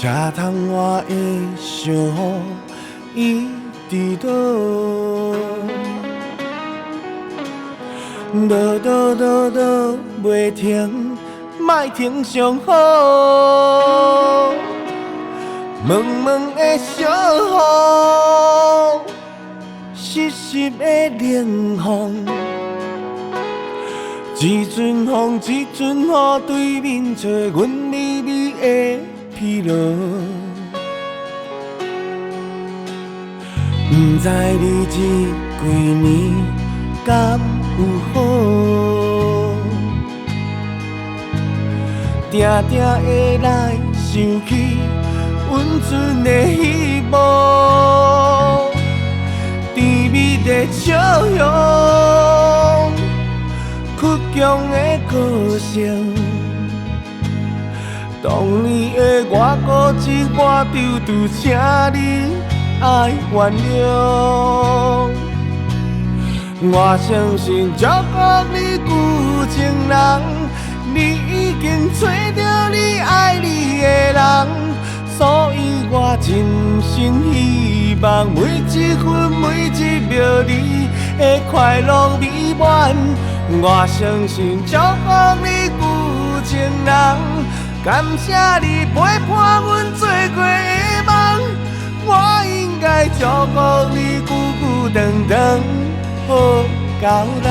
车窗外的相雨一直倒，倒袂停，莫停上好。蒙蒙的小雨，湿湿的冷风，一阵风一阵雨，对面找阮微微的疲劳。不知你这几年敢有好？定定会来想起温存的希望，甜蜜的笑容，倔强的歌声。当年的我固执，我丢丢，请你爱原谅。我相信照顾你旧情人，你已经找到你爱你的人。所以我真心希望每一分每一秒你的快乐美满。我相信照顾你旧情人，感谢你陪伴阮做过的梦。我应该照顾你久久长长，好到老。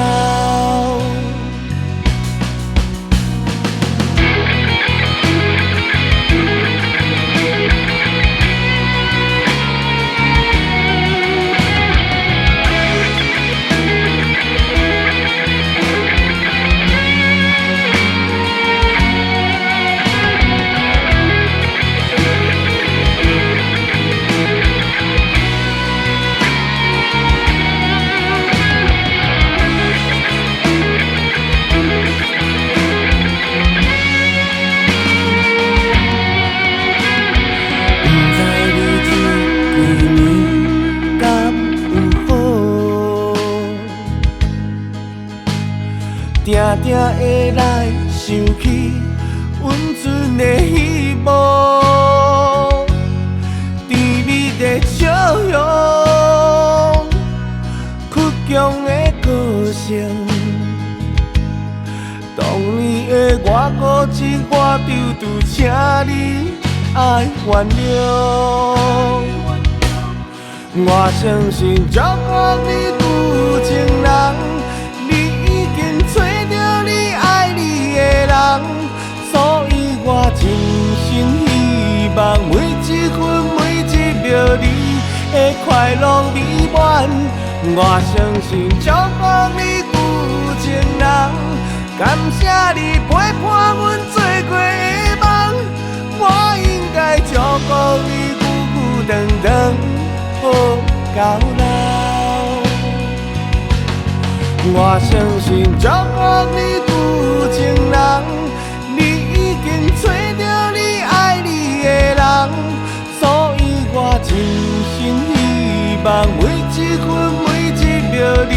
定定会来想起温存的希望，甜蜜的笑容，倔强的歌声。当年的我固执，我丢丢，请你爱原谅。我相信照顾你旧情人，所以我真心希望每一分每一秒你的快乐美满。我相信照顾你旧情人，感谢你陪伴阮做过的梦。我应该照顾你久久长长，好到老。我相信照顾你旧情人，你已经找到你爱你的人。所以我真心希望每一分每一秒你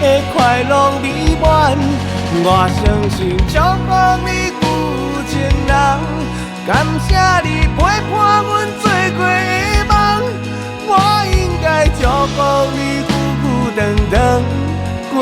的快乐美满。我相信照顾你旧情人，感谢你陪伴阮做过的梦。我应该照顾你久久长长过。